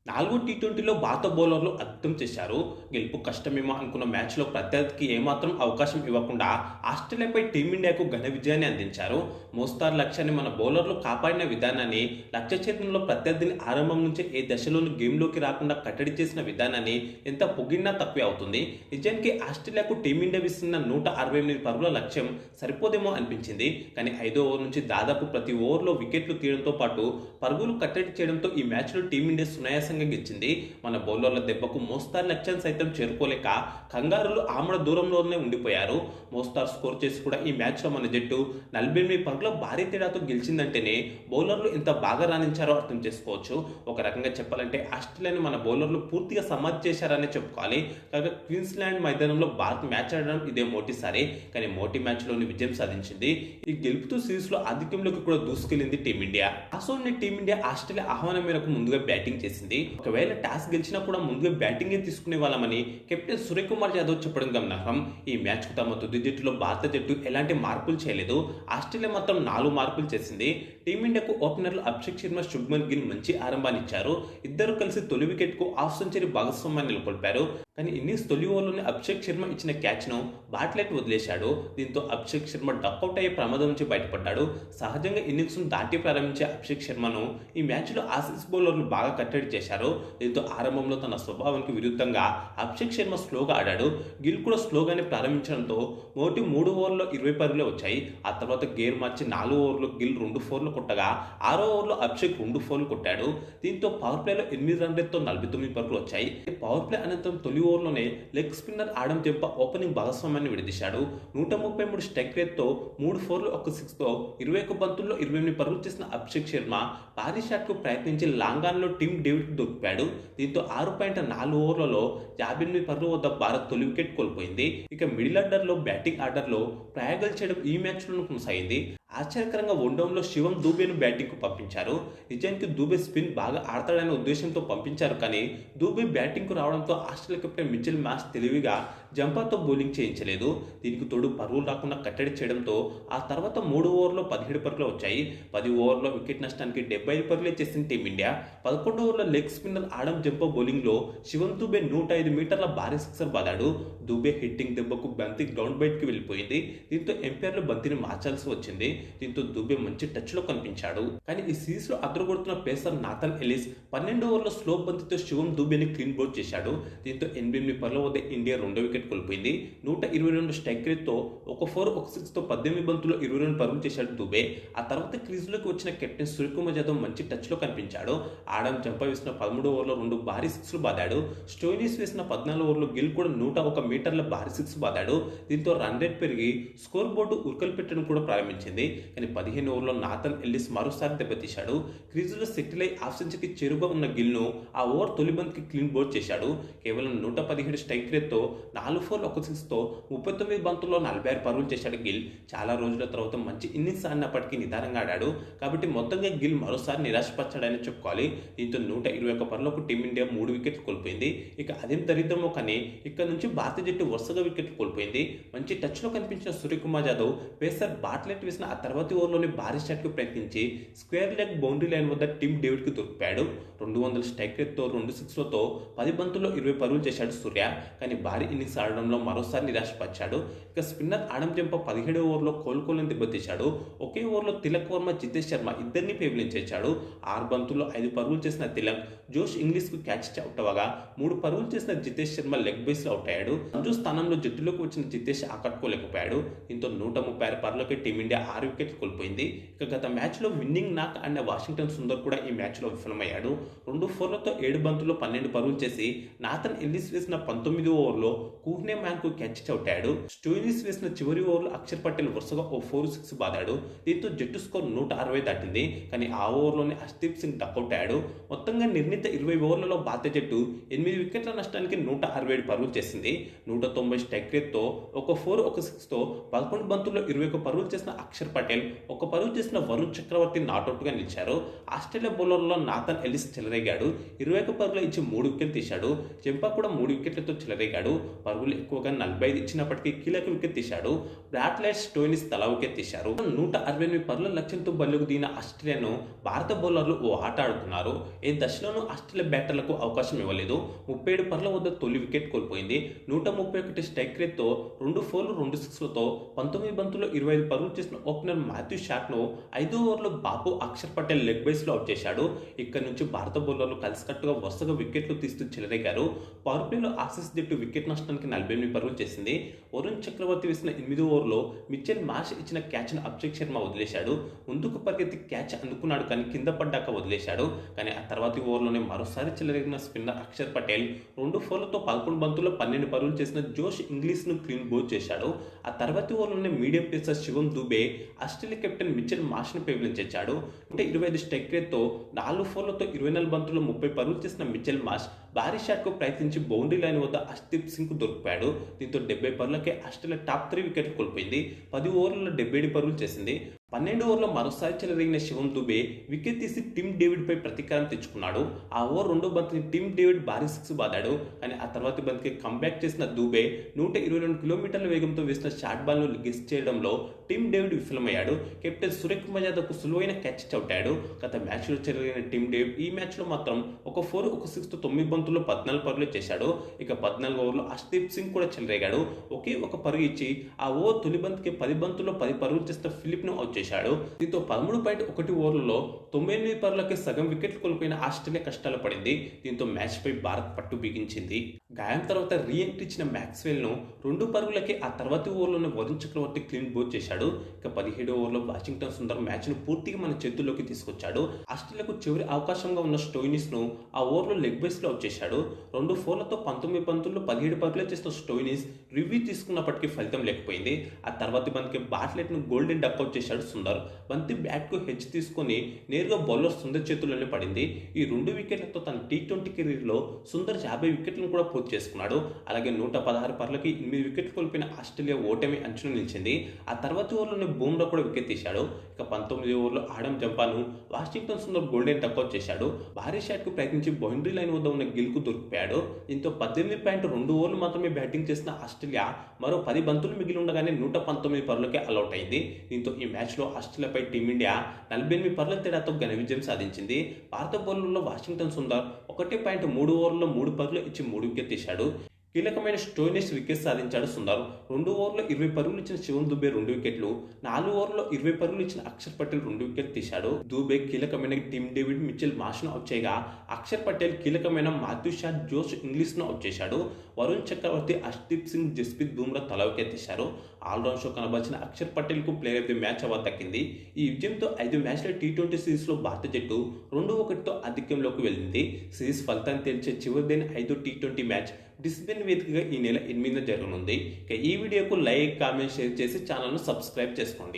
నాలుగో టీ20లో భారత బౌలర్లు అద్భుతం చేశారు. గెలుపు కష్టమేమో అనుకున్న మ్యాచ్లో ప్రత్యర్థికి ఏమాత్రం అవకాశం ఇవ్వకుండా ఆస్ట్రేలియాపై టీమిండియాకు ఘన విజయాన్ని అందించారు. మోస్తారు లక్ష్యాన్ని మన బౌలర్లు కాపాడిన విధానాన్ని, లక్ష్య ఛేదనలో ప్రత్యర్థిని ఆరంభం నుంచే ఏ దశలోనూ గేమ్లోకి రాకుండా కట్టడి చేసిన విధానాన్ని ఎంత పొగిడినా తక్కువే అవుతుంది. నిజానికి ఆస్ట్రేలియాకు టీమిండియా విస్తున్న 168 పరుగుల లక్ష్యం సరిపోదేమో అనిపించింది. కానీ 5వ ఓవర్ నుంచి దాదాపు ప్రతి ఓవర్లో వికెట్లు తీయడంతో పాటు పరుగులు కట్టడి చేయడంతో ఈ మ్యాచ్లో టీమిండియా సునాయాసంగా గెలిచింది. మన బౌలర్ల దెబ్బకు మోస్తారు లక్ష్యం సైతం చేరుకోలేక కంగారులు ఆమడ దూరంలోనే ఉండిపోయారు. మోస్తారు స్కోర్ చేసి కూడా ఈ మ్యాచ్లో మన జట్టు 48 పరుగుల భారీ తేడాతో గెలిచిందంటేనే బౌలర్లు ఎంత బాగా రాణించారో అర్థం చేసుకోవచ్చు. ఒక రకంగా చెప్పాలంటే ఆస్ట్రేలియాని మన బౌలర్లు పూర్తిగా సమాధి చేశారనే చెప్పుకోవాలి. కాగా క్వీన్స్లాండ్ మైదానంలో భారత్ మ్యాచ్ ఆడడం ఇదే మొదటిసారి. కానీ మొదటి మ్యాచ్లోని విజయం సాధించింది. ఈ గెలుపుతో సిరీస్లో ఆధిక్యంలోకి కూడా దూసుకెళ్లింది టీమిండియా. టాస్లోని టీమిండియా ఆస్ట్రేలియా ఆహ్వానం మేరకు ముందుగా బ్యాటింగ్ చేసింది. ఒకవేళ టాస్ గెలిచినా కూడా ముందుగా బ్యాటింగే తీసుకునే వాళ్ళమని కెప్టెన్ సూర్యకుమార్ యాదవ్ చెప్పడం గమనార్హం. ఈ మ్యాచ్ కు తమ తుది జట్టులో భారత జట్టు ఎలాంటి మార్పులు చేయలేదు. ఆస్ట్రేలియా మాత్రం 4 మార్పులు చేసింది. టీమిండియాకు ఓపెనర్లు అభిషేక్ శర్మ, శుభ్మన్ గిల్ మంచి ఆరంభాన్ని ఇచ్చారు. ఇద్దరు కలిసి తొలి వికెట్ కు హాఫ్ సెంచరీ భాగస్వామ్యాన్ని నెలకొల్పారు. కానీ ఇన్నింగ్స్ తొలి ఓవర్లోనే అభిషేక్ శర్మ ఇచ్చిన క్యాచ్ను బాట్లెట్ వదిలేశాడు. దీంతో అభిషేక్ శర్మ డక్అవుట్ అయ్యే ప్రమాదం నుంచి బయటపడ్డాడు. సహజంగా ఇన్నింగ్స్ను దాటి ప్రారంభించే అభిషేక్ శర్మను ఈ మ్యాచ్లో ఆసీస్ బౌలర్లు బాగా కట్టడి చేశారు. దీంతో ఆరంభంలో తన స్వభావానికి విరుద్ధంగా అభిషేక్ శర్మ స్లోగా ఆడాడు. గిల్ కూడా స్లోగానే ప్రారంభించడంతో మొదటి 3 ఓవర్లో 20 పరుగులే వచ్చాయి. ఆ తర్వాత గేర్ మార్చి 4 ఓవర్లో గిల్ 2 ఫోర్లు కొట్టగా 6వ ఓవర్లో అభిషేక్ 2 ఫోర్లు కొట్టాడు. దీంతో పవర్ ప్లేలో 8 రన్ రేట్తో 49 పరుగులు వచ్చాయి. పవర్ ప్లే అనంతరం తొలి ఓవర్లోనే leg spinner Adam Zampa opening భాగస్వామ్యాన్ని విడదీశాడు. 133 స్ట్రైక్ రేట్తో 3 ఫోర్లు 1 సిక్స్తో 21 బంతుల్లో 28 పరుగులు చేసిన అభిషేక్ శర్మ భారీ షాట్కు ప్రయత్నించి లాంగ్ ఆన్లో టీమ్ డేవిడ్కి దొరికాడు. దీంతో 6.4 ఓవర్లలో 58 పరుగుల వద్ద భారత్ తొలి వికెట్ కోల్పోయింది. ఇక మిడిల్ ఆర్డర్లో బ్యాటింగ్ ఆర్డర్లో ప్రయోగాలు చేయడం ఈ మ్యాచ్లోనూ కొనసాగింది. ఆశ్చర్యకరంగా వన్డౌన్లో శివం దూబేను బ్యాటింగ్కు పంపించారు. నిజానికి దూబే స్పిన్ బాగా ఆడతాడనే ఉద్దేశంతో పంపించారు. కానీ దూబే బ్యాటింగ్కు రావడంతో ఆస్ట్రేలియా కెప్టెన్ మిచెల్ మార్ష్ తెలివిగా జంపాతో బౌలింగ్ చేయించలేదు. దీనికి తోడు పరుగులు రాకుండా కట్టడి చేయడంతో ఆ తర్వాత 3 ఓవర్లో 17 పరుగులు వచ్చాయి. 10 ఓవర్లో వికెట్ నష్టానికి 75 పరుగులే చేసింది టీమిండియా. 11 ఓవర్లో లెగ్ స్పిన్నర్ ఆడమ్ జంపా బౌలింగ్లో శివం దూబే 105 మీటర్ల భారీ సిక్సర్ బాదాడు. దూబే హిట్టింగ్ దెబ్బకు బంతి గ్రౌండ్ బయటకి వెళ్ళిపోయింది. దీంతో ఎంపైర్లు బంతిని మార్చాల్సి వచ్చింది. దీంతో దూబే మంచి టచ్ లో కనిపించాడు. కానీ ఈ సిరీస్ లో అదరగొడుతున్న పేసర్ నాథన్ ఎలిస్ 12 ఓవర్లో స్లో బంతితో శివం దూబేని క్లీన్ బౌట్ చేశాడు. దీంతో 88 పరుగుల వద్ద ఇండియా 2వ వికెట్ కోల్పోయింది. 122 స్ట్రైక్ రేట్తో 1 4 1 6తో 18 బంతుల్లో 22 పరుగులు చేశాడు దూబే. ఆ తర్వాత క్రీజులోకి వచ్చిన కెప్టెన్ సూర్యకుమార్ యాదవ్ మంచి టచ్ లో కనిపించాడు. ఆడమ్ జంపా వేసిన 13 ఓవర్లో 2 భారీ సిక్స్లు బాదాడు. స్టోయినిస్ వేసిన 14 ఓవర్లో గిల్ కూడా 101 మీటర్ల భారీ సిక్స్ బాదాడు. దీంతో రన్ రేట్ పెరిగి స్కోర్ బోర్డు ఉరకలు పెట్టడం కూడా ప్రారంభించింది. కానీ 15 ఓవర్లో నాథన్ ఎల్లిస్ మరోసారి దెబ్బతీశాడు. క్రీజులో సెటిల్ అయి హాఫ్ సెంచరీకి చేరుగా ఉన్న గిల్ను ఆ ఓవర్ తొలి బంతికి క్లీన్ బౌట్ చేశాడు. కేవలం 117 స్ట్రైక్ రేట్తో 4 4 1 6తో 39 బంతుల్లో 46 పరుగులు చేశాడు గిల్. చాలా రోజుల తర్వాత మంచి ఇన్నింగ్స్ ఆడినప్పటికీ నిదానంగా ఆడాడు. కాబట్టి మొత్తంగా గిల్ మరోసారి నిరాశపరిచాడని చెప్పుకోవాలి. దీంతో 121 పరుగులకు టీమిండియా 3 వికెట్లు కోల్పోయింది. ఇక అదేం దరిద్రమో కానీ ఇక్కడ నుంచి భారత జట్టు వరుసగా వికెట్లు కోల్పోయింది. మంచి టచ్లో కనిపించిన సూర్యకుమార్ యాదవ్ పేసర్ బాట్లెట్ వేసిన ఆ తర్వాతి ఓవర్లోనే భారీ షాట్కు ప్రయత్నించి స్క్వేర్ లెగ్ బౌండరీ లైన్ వద్ద టీమ్ డేవిడ్కి దొరికాడు. 200 స్ట్రైక్ రేట్తో 2 సిక్స్లతో 10 బంతుల్లో 20 పరుగులు చేశాడు సూర్య. కానీ భారీ ఇన్నింగ్స్ ఆడడంలో మరోసారి నిరాశపరిచాడు. ఇక స్పిన్నర్ ఆడమ్ జంపా 17 ఓవర్లో కోలుకోలేని దెబ్బతీశాడు. ఒకే ఓవర్లో తిలక్ వర్మ, జితేష్ శర్మ ఇద్దరిని పేవిలించేశాడు. 6 బంతుల్లో 5 పరుగులు చేసిన తిలక్ జోష్ ఇంగ్లీష్కు క్యాచ్ అవుట్ అవ్వగా 3 పరుగులు చేసిన జితేష్ శర్మ లెగ్ బేస్లో అవుట్ అయ్యాడు. సంజు స్థానంలో జట్టులోకి వచ్చిన జితేష్ ఆకట్టుకోలేకపోయాడు. దీంతో 136 పరుగులకి టీమిండియా 6 వికెట్లు కోల్పోయింది. ఇక గత మ్యాచ్లో విన్నింగ్ నాక్ అన్న వాషింగ్టన్ సుందర్ కూడా ఈ మ్యాచ్లో విఫలమయ్యాడు. 2 ఫోర్లతో 7 బంతుల్లో 12 పరుగులు చేసి నాథన్ ఎల్లిస్ వేసిన 19 ఓవర్లో కూహ్నే మ్యాన్కు క్యాచ్ అవుతాడు. స్టోయినిస్ వేసిన చివరి ఓవర్లో అక్షర్ పటేల్ వరుసగా ఓ 4 6 బాదాడు. దీంతో జట్టు స్కోర్ 160 దాటింది. కానీ ఆ ఓవర్లోనే హర్షదీప్ సింగ్ డక్అవుట్ అయ్యాడు. మొత్తంగా నిర్ణీత 20 ఓవర్లలో భారత జట్టు 8 వికెట్ల నష్టానికి 167 పరుగులు చేసింది. 190 స్ట్రైక్ రేట్తో 1 4 1 6తో 11 బంతుల్లో 21 పరుగులు చేసిన అక్షర్ పటేల్, ఒక పరుగు చేసిన వరుణ్ చక్రవర్తి నాటౌట్గా నిలిచారు. ఆస్ట్రేలియా బౌలర్లలో నాథన్ ఎల్లిస్ చెలరేగాడు. 21 పరుగులు ఇచ్చి 3 వికెట్లు తీశాడు. జంపా కూడా 3 వికెట్లతో చెలరేగాడు. పరుగులు ఎక్కువగా 45 ఇచ్చినప్పటికీ కీలక వికెట్ తీశాడు. బ్రాట్లెట్, స్టోయినిస్ తలా వికెట్ తీశారు. 168 పరుగుల లక్ష్యంతో బరిలోకి దిగిన ఆస్ట్రేలియాను భారత బౌలర్లు ఓ ఆట ఆడుతున్నారు. ఏ దశలోనూ ఆస్ట్రేలియా బ్యాటర్లకు అవకాశం ఇవ్వలేదు. 37 పరుగుల వద్ద తొలి వికెట్ కోల్పోయింది. 131 స్ట్రైక్ రేట్తో 2 4లు 2 6లతో 19 బంతుల్లో 25 పరుగులు చేసిన ఓపెనర్ మాథ్యూ షాట్ను 5వ ఓవర్లో బాబు అక్షర్ పటేల్ లెగ్ బైస్లో అవుట్ చేశాడు. ఇక్కడి నుంచి భారత బౌలర్లు కలిసికట్టుగా వరుసగా వికెట్లు తీస్తూ చెలరేగారు. పవర్ ప్లేలో ఆసీస్ జట్టు వికెట్ నష్టానికి 48 పరుగులు చేసింది. వరుణ్ చక్రవర్తి వేసిన 8వ ఓవర్లో మిచెల్ మార్ష్ ఇచ్చిన క్యాచ్ను అభిషేక్ శర్మ వదిలేశాడు. ముందుకు పరిగెత్తి క్యాచ్ అందుకున్నాడు కానీ కింద పడ్డాక వదిలేశాడు. కానీ ఆ తర్వాతి ఓవర్లోనే మరోసారి చెలరేగిన స్పిన్నర్ అక్షర్ పటేల్ 2 4లతో 11 బంతుల్లో 12 పరుగులు చేసిన జోష్ ఇంగ్లీష్ను క్లీన్ బౌల్ చేశాడు. ఆ తర్వాతి ఓవర్లోనే medium pacer Shivam Dube Australia captain Mitchell మార్ష్ను పెవిలించాడు. 125 స్ట్రైక్ రేట్తో 4 4లతో 24 బంతుల్లో 30 పరుగులు చేసిన మిచెల్ మార్ష్ భారీ షాట్కు ప్రయత్నించి బౌండరీ లైన్ వద్ద హర్షదీప్ సింగ్కు దొరికిపోయాడు. దీంతో 70 పరుగులకే ఆస్ట్రేలియా టాప్ 3 వికెట్లు కోల్పోయింది. 10 ఓవర్లలో 77 పరుగులు చేసింది. 12 ఓవర్లో మరోసారి చెలరేగిన శివం దుబే వికెట్ తీసి టిమ్ డేవిడ్ పై ప్రతీకారం తెచ్చుకున్నాడు. ఆ ఓవర్ 2వ బంతిని టిమ్ డేవిడ్ భారీ 6 బాదాడు. కానీ ఆ తర్వాతి బంతికి కంబ్యాక్ చేసిన దుబే 122 కిలోమీటర్ల వేగంతో వేసిన షార్ట్ బాల్ను గెస్ చేయడంలో టిమ్ డేవిడ్ విఫలమయ్యాడు. కెప్టెన్ సూర్యకుమార్ యాదవ్కు సులువైన క్యాచ్ చౌటాడు. గత మ్యాచ్లో చెలరేగిన టిమ్ డేవిడ్ ఈ మ్యాచ్లో మాత్రం ఒక 4 ఒక 6తో 9 బంతుల్లో 14 పరుగులు చేశాడు. ఇక 14 ఓవర్లో హర్షదీప్ సింగ్ కూడా చెలరేగాడు. ఒకే ఒక పరుగు ఇచ్చి ఆ ఓవర్ తొలి బంతికి 10 బంతుల్లో 10 పరుగులు చేసిన ఫిలిప్ను అవుట్ చేశాడు. దీంతో 13.1 ఓవర్లలో 98 పరుగులకే సగం వికెట్లు కోల్పోయిన ఆస్ట్రేలియా కష్టాలు పడింది. దీంతో మ్యాచ్ పై భారత్ పట్టు బిగించింది. గాయం తర్వాత రీ ఎంట్రీ ఇచ్చిన మ్యాక్స్వెల్ ను 2 పరుగులకే ఆ తర్వాతి ఓవర్లోనే వరుణ్ చక్రవర్తి క్లీన్ బౌల్ చేశాడు. ఇక 17వ ఓవర్లో వాషింగ్టన్ సుందర్ మ్యాచ్ ను పూర్తిగా మన చేతుల్లోకి తీసుకొచ్చాడు. ఆస్ట్రేలియాకు చివరి అవకాశంగా ఉన్న స్టోయినిస్ ను ఆ ఓవర్లో లెగ్ బైస్ లో అవుట్ చేశాడు. 2 4లతో 19 బంతుల్లో 17 పరుగులు చేసిన స్టోయినిస్ రివ్యూ తీసుకున్నప్పటికీ ఫలితం లేకపోయింది. ఆ తర్వాతి బంతికి బాట్లెట్ ను గోల్డెన్ డక్ అవుట్ చేశాడు సుందర్. బంతి బ్యాట్ కు హెచ్ తీసుకుని నేరుగా బౌలర్ సుందర్ చేతుల్లోనే పడింది. ఈ 2 వికెట్లతో తన టీ20 కెరీర్ లో సుందర్ 50 వికెట్లను కూడా పూర్తి చేసుకున్నాడు. అలాగే 116 పరుగులకి 8 వికెట్లు కోల్పోయిన ఆస్ట్రేలియా ఓటమి అంచున నిలిచింది. ఆ తర్వాత ఓవర్లోనే బూమ్రా కూడా వికెట్ తీశాడు. ఇక 19 ఓవర్లో ఆడమ్ జంపాను వాషింగ్టన్ సుందర్ గోల్డెన్ డక్అవుట్ చేశాడు. భారీ షాట్ కు ప్రయత్నించి బౌండరీ లైన్ వద్ద ఉన్న గిల్ కు దొరికిపోయాడు. దీంతో 18.2 ఓవర్లు మాత్రమే బ్యాటింగ్ చేసిన ఆస్ట్రేలియా మరో 10 బంతులు మిగిలి ఉండగానే 119 పరుగులకే ఆల్అౌట్ అయింది. దీంతో ఈ మ్యాచ్ లో ఆస్ట్రేలియాపై టీమిండియా 48 పరుగుల తేడాతో ఘన విజయం సాధించింది. భారత బౌలర్లలో వాషింగ్టన్ సుందర్ 1.3 ఓవర్లలో 3 పరుగులు ఇచ్చి 3 వికెట్ తీశాడు. కీలకమైన స్టోయినిస్ వికెట్ సాధించాడు సుందర్. 2 ఓవర్లో 20 పరుగులు ఇచ్చిన శివం దుబే 2 వికెట్లు, 4 ఓవర్లో 20 పరుగులు ఇచ్చిన అక్షర్ పటేల్ 2 వికెట్లు తీశాడు. దుబే కీలకమైన టిమ్ డేవిడ్, మిచెల్ మార్ష్ను అవుట్ చేయగా అక్షర్ పటేల్ కీలకమైన మాథ్యూ షా, జోష్ ఇంగ్లీష్ను అవుట్ చేశాడు. వరుణ్ చక్రవర్తి, హర్షదీప్ సింగ్, జస్ప్రీత్ బుమ్రా తలా వికెట్ తీశారు. ఆల్రౌండ్ షో కనబరిచిన అక్షర్ పటేల్ కు player of the match award దక్కింది. ఈ విజయంతో 5 మ్యాచ్ల టీ20 సిరీస్లో భారత జట్టు 2-1తో ఆధిక్యంలోకి వెళ్ళింది. సిరీస్ ఫలితాన్ని తేల్చే చివరిదైన 5వ టీ20 మ్యాచ్ బ్రిస్బేన్ వేదికగా ఈ నెల 8న జరగనుంది. ఇక ఈ వీడియోకు లైక్, కామెంట్, షేర్ చేసి ఛానల్ను సబ్స్క్రైబ్ చేసుకోండి.